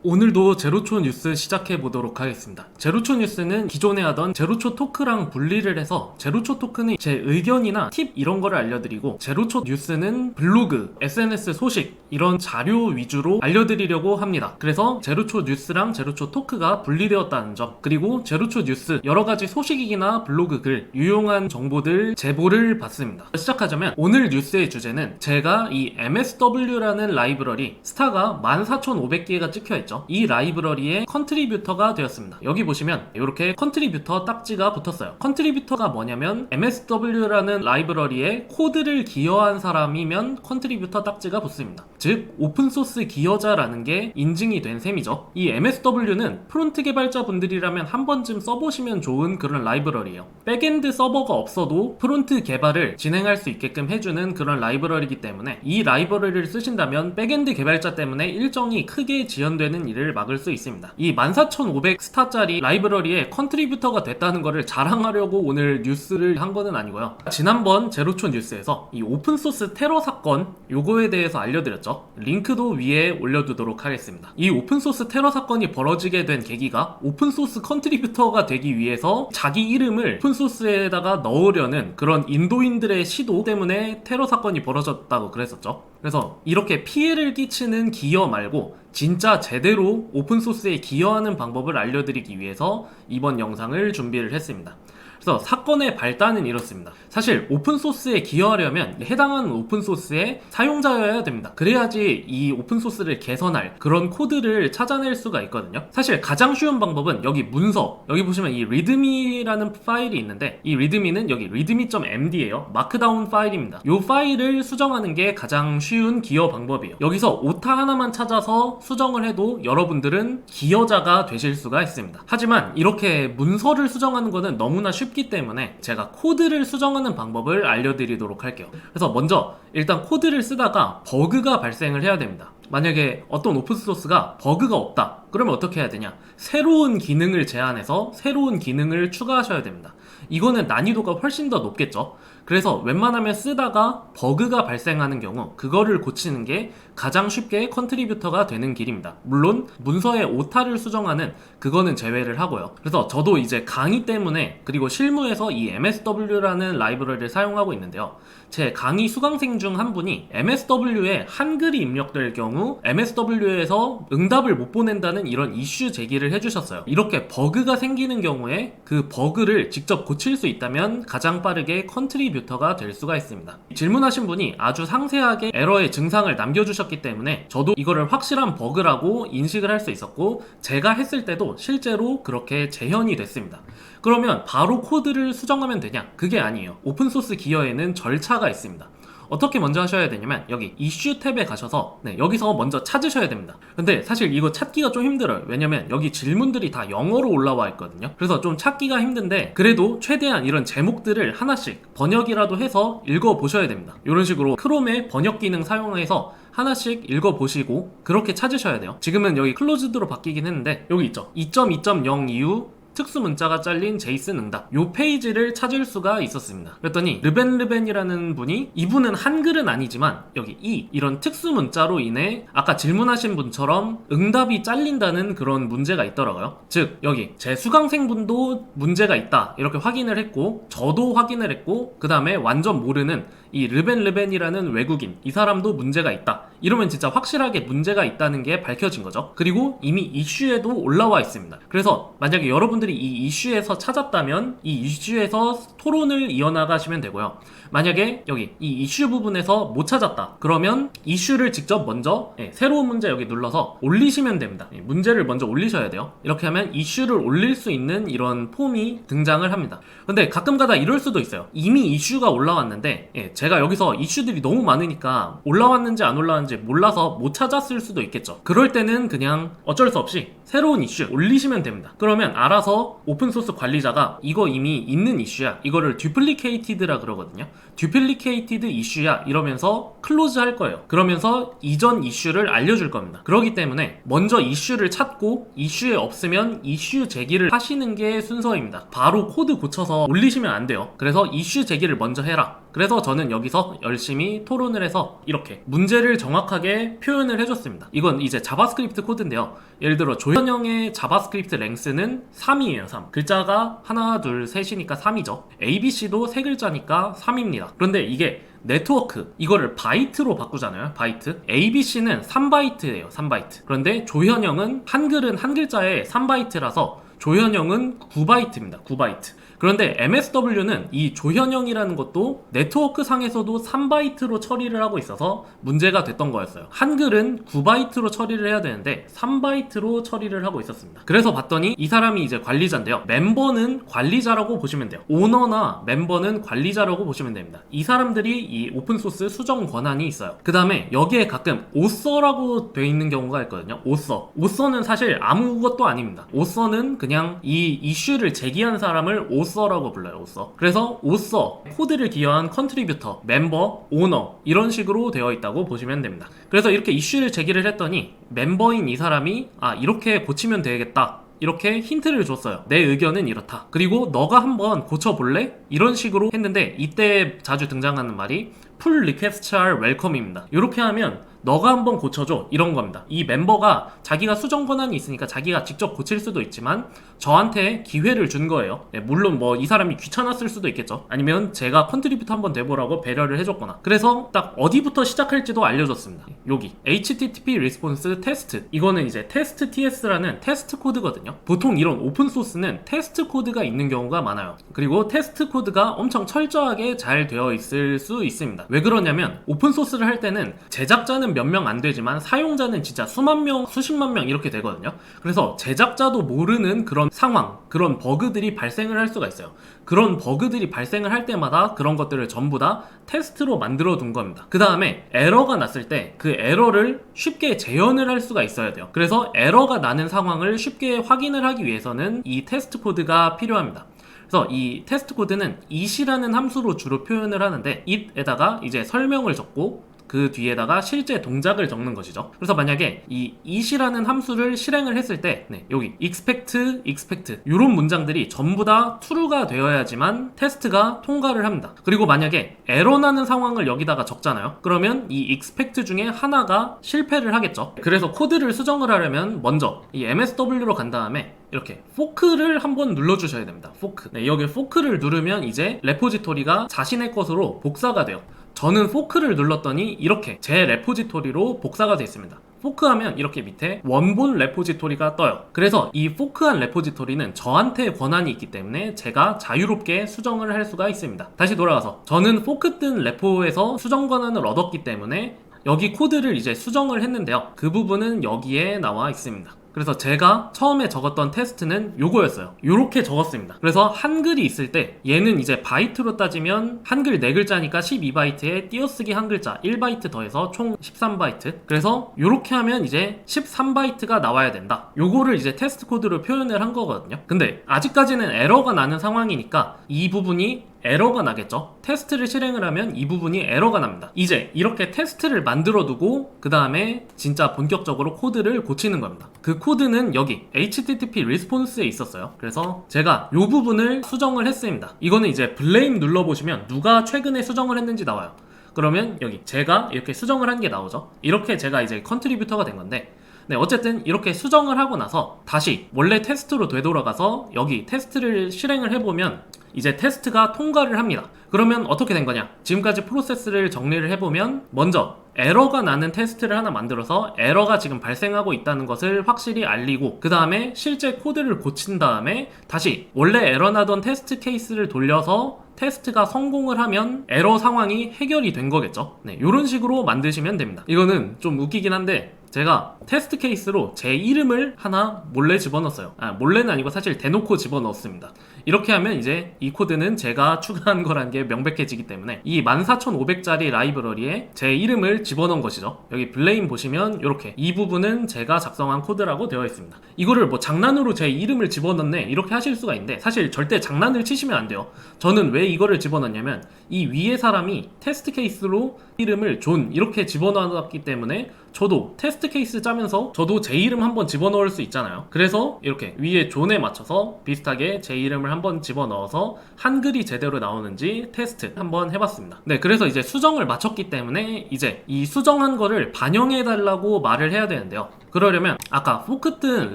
오늘도 제로초 뉴스 시작해 보도록 하겠습니다. 제로초 뉴스는 기존에 하던 제로초 토크랑 분리를 해서 제로초 토크는 제 의견이나 팁 이런 거를 알려드리고, 제로초 뉴스는 블로그, SNS 소식 이런 자료 위주로 알려드리려고 합니다. 그래서 제로초 뉴스랑 제로초 토크가 분리되었다는 점, 그리고 제로초 뉴스 여러가지 소식이나 블로그 글, 유용한 정보들 제보를 받습니다. 시작하자면 오늘 뉴스의 주제는 제가 이 MSW라는 라이브러리 스타가 14,500개가 찍혀있죠. 이 라이브러리의 컨트리뷰터가 되었습니다. 여기 보시면 이렇게 컨트리뷰터 딱지가 붙었어요. 컨트리뷰터가 뭐냐면 MSW라는 라이브러리에 코드를 기여한 사람이면 컨트리뷰터 딱지가 붙습니다. 즉 오픈소스 기여자라는 게 인증이 된 셈이죠. 이 MSW는 프론트 개발자분들이라면 한 번쯤 써보시면 좋은 그런 라이브러리예요. 백엔드 서버가 없어도 프론트 개발을 진행할 수 있게끔 해주는 그런 라이브러리이기 때문에 이 라이브러리를 쓰신다면 백엔드 개발자 때문에 일정이 크게 지연되는 일을 막을 수 있습니다. 이 14,500 스타짜리 라이브러리에 컨트리뷰터가 됐다는 거를 자랑하려고 오늘 뉴스를 한 거는 아니고요. 지난번 제로초 뉴스에서 이 오픈소스 테러 사건 요거에 대해서 알려드렸죠. 링크도 위에 올려두도록 하겠습니다. 이 오픈소스 테러 사건이 벌어지게 된 계기가 오픈소스 컨트리뷰터가 되기 위해서 자기 이름을 오픈소스에다가 넣으려는 그런 인도인들의 시도 때문에 테러 사건이 벌어졌다고 그랬었죠. 그래서 이렇게 피해를 끼치는 기여 말고 진짜 제대로 오픈소스에 기여하는 방법을 알려드리기 위해서 이번 영상을 준비를 했습니다. 그래서 사건의 발단은 이렇습니다. 사실 오픈소스에 기여하려면 해당하는 오픈소스의 사용자여야 됩니다. 그래야지 이 오픈소스를 개선할 그런 코드를 찾아낼 수가 있거든요. 사실 가장 쉬운 방법은 여기 문서, 여기 보시면 이 readme라는 파일이 있는데, 이 readme는 여기 readme.md예요. 마크다운 파일입니다. 이 파일을 수정하는 게 가장 쉬운 기여 방법이에요. 여기서 오타 하나만 찾아서 수정을 해도 여러분들은 기여자가 되실 수가 있습니다. 하지만 이렇게 문서를 수정하는 거는 너무나 쉽기 때문에 제가 코드를 수정하는 방법을 알려드리도록 할게요. 그래서 먼저 일단 코드를 쓰다가 버그가 발생을 해야 됩니다. 만약에 어떤 오픈소스가 버그가 없다, 그러면 어떻게 해야 되냐? 새로운 기능을 제안해서 새로운 기능을 추가하셔야 됩니다. 이거는 난이도가 훨씬 더 높겠죠. 그래서 웬만하면 쓰다가 버그가 발생하는 경우 그거를 고치는 게 가장 쉽게 컨트리뷰터가 되는 길입니다. 물론 문서의 오타를 수정하는 그거는 제외를 하고요. 그래서 저도 이제 강의 때문에, 그리고 실무에서 이 MSW라는 라이브러리를 사용하고 있는데요. 제 강의 수강생 중 한 분이 MSW에 한글이 입력될 경우 MSW에서 응답을 못 보낸다는 이런 이슈 제기를 해주셨어요. 이렇게 버그가 생기는 경우에 그 버그를 직접 고칠 수 있다면 가장 빠르게 컨트리뷰터가 될 수가 있습니다. 질문하신 분이 아주 상세하게 에러의 증상을 남겨주셨기 때문에 저도 이거를 확실한 버그라고 인식을 할 수 있었고, 제가 했을 때도 실제로 그렇게 재현이 됐습니다. 그러면 바로 코드를 수정하면 되냐? 그게 아니에요. 오픈소스 기여에는 절차가 있습니다. 어떻게 먼저 하셔야 되냐면 여기 이슈 탭에 가셔서 여기서 먼저 찾으셔야 됩니다. 근데 사실 이거 찾기가 좀 힘들어요. 왜냐면 여기 질문들이 다 영어로 올라와 있거든요. 그래서 좀 찾기가 힘든데 그래도 최대한 이런 제목들을 하나씩 번역이라도 해서 읽어보셔야 됩니다. 이런 식으로 크롬의 번역 기능 사용해서 하나씩 읽어보시고 그렇게 찾으셔야 돼요. 지금은 여기 클로즈드로 바뀌긴 했는데 여기 있죠. 2.2.0 이후 특수 문자가 잘린 제이슨 응답, 요 페이지를 찾을 수가 있었습니다. 그랬더니 르벤이라는 분이, 이분은 한글은 아니지만 여기 이런 특수 문자로 인해 아까 질문하신 분처럼 응답이 잘린다는 그런 문제가 있더라고요. 즉 여기 제 수강생분도 문제가 있다 이렇게 확인을 했고, 저도 확인을 했고, 그 다음에 완전 모르는 이 르벤이라는 외국인, 이 사람도 문제가 있다, 이러면 진짜 확실하게 문제가 있다는 게 밝혀진 거죠. 그리고 이미 이슈에도 올라와 있습니다. 그래서 만약에 여러분들이 이 이슈에서 찾았다면 이 이슈에서 토론을 이어나가시면 되고요. 만약에 여기 이 이슈 부분에서 못 찾았다, 그러면 이슈를 직접 먼저 새로운 문제 여기 눌러서 올리시면 됩니다. 문제를 먼저 올리셔야 돼요. 이렇게 하면 이슈를 올릴 수 있는 이런 폼이 등장을 합니다. 근데 가끔가다 이럴 수도 있어요. 이미 이슈가 올라왔는데 제가 여기서 이슈들이 너무 많으니까 올라왔는지 안 올라왔는지 몰라서 못 찾았을 수도 있겠죠. 그럴 때는 그냥 어쩔 수 없이 새로운 이슈 올리시면 됩니다. 그러면 알아서 오픈소스 관리자가 이거 이미 있는 이슈야, 이거를 듀플리케이티드라 그러거든요. 듀플리케이티드 이슈야 이러면서 클로즈 할 거예요. 그러면서 이전 이슈를 알려줄 겁니다. 그렇기 때문에 먼저 이슈를 찾고 이슈에 없으면 이슈 제기를 하시는 게 순서입니다. 바로 코드 고쳐서 올리시면 안 돼요. 그래서 이슈 제기를 먼저 해라, 그래서 저는 여기서 열심히 토론을 해서 이렇게 문제를 정확하게 표현을 해줬습니다. 이건 이제 자바스크립트 코드인데요. 예를 들어 조현영의 자바스크립트 랭스는 3이에요. 3. 글자가 하나, 둘, 셋이니까 3이죠. ABC도 3글자니까 3입니다. 그런데 이게 네트워크 이거를 바이트로 바꾸잖아요. 바이트. ABC는 3바이트예요. 3바이트. 그런데 조현영은 한글은 한 글자에 3바이트라서 조현영은 9바이트입니다. 9바이트. 그런데 MSW는 이 조현영이라는 것도 네트워크 상에서도 3바이트로 처리를 하고 있어서 문제가 됐던 거였어요. 한글은 9바이트로 처리를 해야 되는데 3바이트로 처리를 하고 있었습니다. 그래서 봤더니 이 사람이 이제 관리자인데요. 멤버는 관리자라고 보시면 돼요. 오너나 멤버는 관리자라고 보시면 됩니다. 이 사람들이 이 오픈소스 수정 권한이 있어요. 그 다음에 여기에 가끔 오서라고 되어 있는 경우가 있거든요. 오서는 사실 아무것도 아닙니다. 오서는 그냥 이 이슈를 제기한 사람을 오서라고 불러요. 오서. 그래서 오서, 코드를 기여한 컨트리뷰터, 멤버, 오너 이런 식으로 되어 있다고 보시면 됩니다. 그래서 이렇게 이슈를 제기를 했더니 멤버인 이 사람이 이렇게 고치면 되겠다, 이렇게 힌트를 줬어요. 내 의견은 이렇다. 그리고 너가 한번 고쳐볼래? 이런 식으로 했는데 이때 자주 등장하는 말이 풀 리퀘스트 알 웰컴입니다. 이렇게 하면 너가 한번 고쳐줘, 이런 겁니다. 이 멤버가 자기가 수정 권한이 있으니까 자기가 직접 고칠 수도 있지만 저한테 기회를 준 거예요. 물론 뭐 이 사람이 귀찮았을 수도 있겠죠. 아니면 제가 컨트리뷰트 한번 돼보라고 배려를 해줬거나. 그래서 딱 어디부터 시작할지도 알려줬습니다. 여기 HTTP 리스폰스 테스트, 이거는 이제 테스트 TS라는 테스트 코드거든요. 보통 이런 오픈소스는 테스트 코드가 있는 경우가 많아요. 그리고 테스트 코드가 엄청 철저하게 잘 되어 있을 수 있습니다. 왜 그러냐면 오픈소스를 할 때는 제작자는 몇 명 안 되지만 사용자는 진짜 수만 명, 수십만 명 이렇게 되거든요. 그래서 제작자도 모르는 그런 상황, 그런 버그들이 발생을 할 수가 있어요. 그런 버그들이 발생을 할 때마다 그런 것들을 전부 다 테스트로 만들어 둔 겁니다. 그 다음에 에러가 났을 때 그 에러를 쉽게 재현을 할 수가 있어야 돼요. 그래서 에러가 나는 상황을 쉽게 확인을 하기 위해서는 이 테스트 코드가 필요합니다. 그래서 이 테스트 코드는 it이라는 함수로 주로 표현을 하는데 it에다가 이제 설명을 적고 그 뒤에다가 실제 동작을 적는 것이죠. 그래서 만약에 이 it이라는 함수를 실행을 했을 때 여기 expect 이런 문장들이 전부 다 true가 되어야지만 테스트가 통과를 합니다. 그리고 만약에 에러 나는 상황을 여기다가 적잖아요. 그러면 이 expect 중에 하나가 실패를 하겠죠. 그래서 코드를 수정을 하려면 먼저 이 MSW로 간 다음에 이렇게 포크를 한번 눌러주셔야 됩니다. 포크. 여기 포크를 누르면 이제 레포지토리가 자신의 것으로 복사가 돼요. 저는 포크를 눌렀더니 이렇게 제 레포지토리로 복사가 되어 있습니다. 포크하면 이렇게 밑에 원본 레포지토리가 떠요. 그래서 이 포크한 레포지토리는 저한테 권한이 있기 때문에 제가 자유롭게 수정을 할 수가 있습니다. 다시 돌아가서 저는 포크 뜬 레포에서 수정 권한을 얻었기 때문에 여기 코드를 이제 수정을 했는데요. 그 부분은 여기에 나와 있습니다. 그래서 제가 처음에 적었던 테스트는 요거였어요. 요렇게 적었습니다. 그래서 한글이 있을 때 얘는 이제 바이트로 따지면 한글 4글자니까 12바이트에 띄어쓰기 한 글자 1바이트 더해서 총 13바이트. 그래서 요렇게 하면 이제 13바이트가 나와야 된다. 요거를 이제 테스트 코드로 표현을 한 거거든요. 근데 아직까지는 에러가 나는 상황이니까 이 부분이 에러가 나겠죠. 테스트를 실행을 하면 이 부분이 에러가 납니다. 이제 이렇게 테스트를 만들어 두고 그 다음에 진짜 본격적으로 코드를 고치는 겁니다. 그 코드는 여기 HTTP 리스폰스에 있었어요. 그래서 제가 이 부분을 수정을 했습니다. 이거는 이제 블레임 눌러보시면 누가 최근에 수정을 했는지 나와요. 그러면 여기 제가 이렇게 수정을 한 게 나오죠. 이렇게 제가 이제 컨트리뷰터가 된 건데 어쨌든 이렇게 수정을 하고 나서 다시 원래 테스트로 되돌아가서 여기 테스트를 실행을 해보면 이제 테스트가 통과를 합니다. 그러면 어떻게 된 거냐? 지금까지 프로세스를 정리를 해보면 먼저 에러가 나는 테스트를 하나 만들어서 에러가 지금 발생하고 있다는 것을 확실히 알리고 그 다음에 실제 코드를 고친 다음에 다시 원래 에러 나던 테스트 케이스를 돌려서 테스트가 성공을 하면 에러 상황이 해결이 된 거겠죠. 이런 식으로 만드시면 됩니다. 이거는 좀 웃기긴 한데 제가 테스트 케이스로 제 이름을 하나 몰래 집어넣었어요. 몰래는 아니고 사실 대놓고 집어넣었습니다. 이렇게 하면 이제 이 코드는 제가 추가한 거란 게 명백해지기 때문에 이 14,500짜리 라이브러리에 제 이름을 집어넣은 것이죠. 여기 블레임 보시면 이렇게 이 부분은 제가 작성한 코드라고 되어 있습니다. 이거를 뭐 장난으로 제 이름을 집어넣네 이렇게 하실 수가 있는데 사실 절대 장난을 치시면 안 돼요. 저는 왜 이거를 집어넣냐면 이 위에 사람이 테스트 케이스로 이름을 존 이렇게 집어넣었기 때문에 저도 테스트 케이스 짜면서 저도 제 이름 한번 집어넣을 수 있잖아요. 그래서 이렇게 위에 존에 맞춰서 비슷하게 제 이름을 한번 집어넣어서 한글이 제대로 나오는지 테스트 한번 해봤습니다. 네, 그래서 이제 수정을 마쳤기 때문에 이제 이 수정한 거를 반영해달라고 말을 해야 되는데요. 그러려면 아까 포크 뜬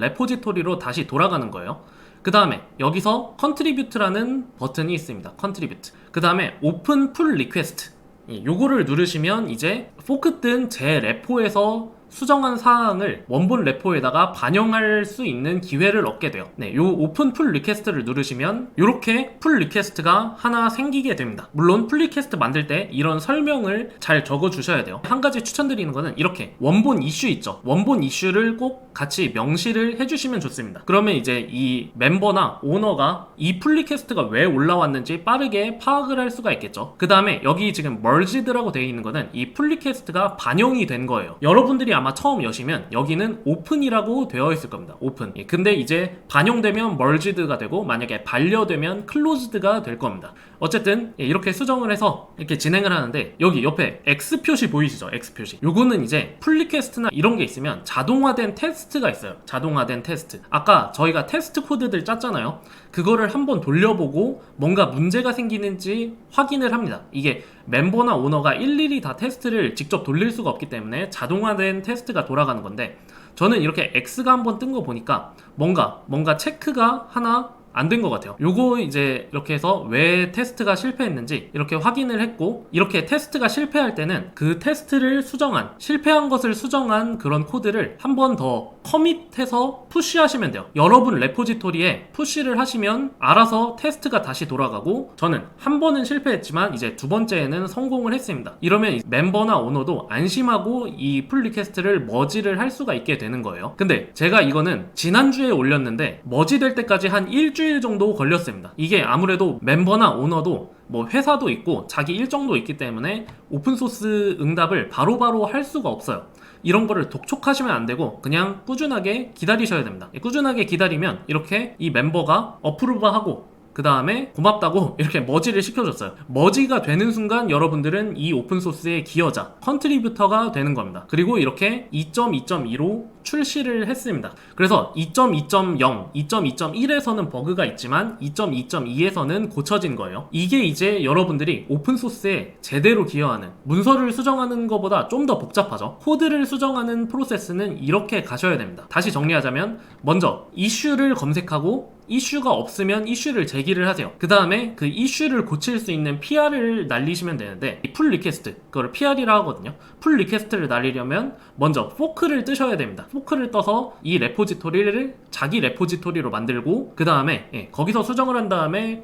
레포지토리로 다시 돌아가는 거예요. 그 다음에 여기서 컨트리뷰트라는 버튼이 있습니다. 컨트리뷰트. 그 다음에 오픈 풀 리퀘스트. 요거를 누르시면 이제 포크 뜬 제 레포에서 수정한 사항을 원본 레포에다가 반영할 수 있는 기회를 얻게 돼요. 네, 요 오픈 풀 리퀘스트를 누르시면 이렇게 풀 리퀘스트가 하나 생기게 됩니다. 물론 풀 리퀘스트 만들 때 이런 설명을 잘 적어 주셔야 돼요. 한 가지 추천드리는 거는 이렇게 원본 이슈 있죠. 원본 이슈를 꼭 같이 명시를 해주시면 좋습니다. 그러면 이제 이 멤버나 오너가 이 풀 리퀘스트가 왜 올라왔는지 빠르게 파악을 할 수가 있겠죠. 그 다음에 여기 지금 merged라고 되어 있는 거는 이 풀 리퀘스트가 반영이 된 거예요. 여러분들이 아마 처음 여시면 여기는 오픈이라고 되어 있을 겁니다. 오픈. 근데 이제 반영되면 merged가 되고 만약에 반려되면 closed가 될 겁니다. 어쨌든 이렇게 수정을 해서 이렇게 진행을 하는데 여기 옆에 X 표시 보이시죠? X 표시. 요거는 이제 풀 리퀘스트나 이런 게 있으면 자동화된 테스트가 있어요. 자동화된 테스트. 아까 저희가 테스트 코드들 짰잖아요. 그거를 한번 돌려보고 뭔가 문제가 생기는지 확인을 합니다. 이게 멤버나 오너가 일일이 다 테스트를 직접 돌릴 수가 없기 때문에 자동화된 테스트가 돌아가는 건데 저는 이렇게 X가 한번 뜬 거 보니까 뭔가 체크가 하나 안 된 것 같아요. 요거 이제 이렇게 해서 왜 테스트가 실패했는지 이렇게 확인을 했고 이렇게 테스트가 실패할 때는 그 테스트를 수정한 실패한 것을 수정한 그런 코드를 한 번 더 커밋해서 푸시하시면 돼요. 여러분 레포지토리에 푸시를 하시면 알아서 테스트가 다시 돌아가고 저는 한 번은 실패했지만 이제 두 번째에는 성공을 했습니다. 이러면 멤버나 오너도 안심하고 이 풀 리퀘스트를 머지를 할 수가 있게 되는 거예요. 근데 제가 이거는 지난주에 올렸는데 머지 될 때까지 한 일주일 정도 걸렸습니다. 이게 아무래도 멤버나 오너도 뭐 회사도 있고 자기 일정도 있기 때문에 오픈소스 응답을 바로바로 할 수가 없어요. 이런 거를 독촉하시면 안 되고 그냥 꾸준하게 기다리셔야 됩니다. 꾸준하게 기다리면 이렇게 이 멤버가 어프로브하고 그 다음에 고맙다고 이렇게 머지를 시켜줬어요. 머지가 되는 순간 여러분들은 이 오픈소스의 기여자, 컨트리뷰터가 되는 겁니다. 그리고 이렇게 2.2.2로 출시를 했습니다. 그래서 2.2.0, 2.2.1에서는 버그가 있지만 2.2.2에서는 고쳐진 거예요. 이게 이제 여러분들이 오픈소스에 제대로 기여하는 문서를 수정하는 것보다 좀 더 복잡하죠. 코드를 수정하는 프로세스는 이렇게 가셔야 됩니다. 다시 정리하자면 먼저 이슈를 검색하고 이슈가 없으면 이슈를 제기를 하세요. 그 다음에 그 이슈를 고칠 수 있는 PR을 날리시면 되는데 이 풀 리퀘스트, 그걸 PR이라 하거든요. 풀 리퀘스트를 날리려면 먼저 포크를 뜨셔야 됩니다. 포크를 떠서 이 레포지토리를 자기 레포지토리로 만들고 그 다음에 거기서 수정을 한 다음에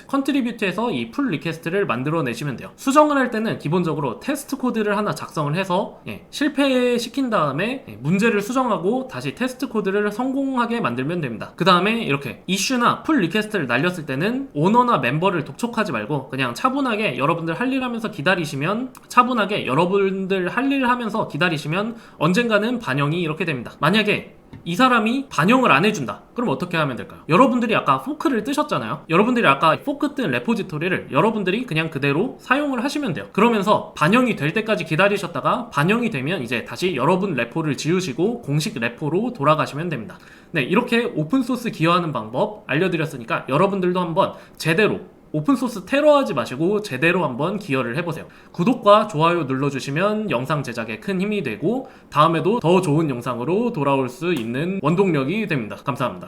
컨트리뷰트에서 이 풀 리퀘스트를 만들어내시면 돼요. 수정을 할 때는 기본적으로 테스트 코드를 하나 작성을 해서 실패시킨 다음에 문제를 수정하고 다시 테스트 코드를 성공하게 만들면 됩니다. 그 다음에 이렇게 이슈나 풀 리퀘스트를 날렸을 때는 오너나 멤버를 독촉하지 말고 그냥 차분하게 여러분들 할 일 하면서 기다리시면 차분하게 여러분들 할 일 하면서 기다리시면 언젠가는 반영이 이렇게 됩니다. 만약에 이 사람이 반영을 안 해준다. 그럼 어떻게 하면 될까요? 여러분들이 아까 포크를 뜨셨잖아요. 여러분들이 아까 포크 뜬 레포지토리를 여러분들이 그냥 그대로 사용을 하시면 돼요. 그러면서 반영이 될 때까지 기다리셨다가 반영이 되면 이제 다시 여러분 레포를 지우시고 공식 레포로 돌아가시면 됩니다. 네, 이렇게 오픈소스 기여하는 방법 알려드렸으니까 여러분들도 한번 제대로 오픈소스 테러하지 마시고 제대로 한번 기여를 해보세요. 구독과 좋아요 눌러주시면 영상 제작에 큰 힘이 되고 다음에도 더 좋은 영상으로 돌아올 수 있는 원동력이 됩니다. 감사합니다.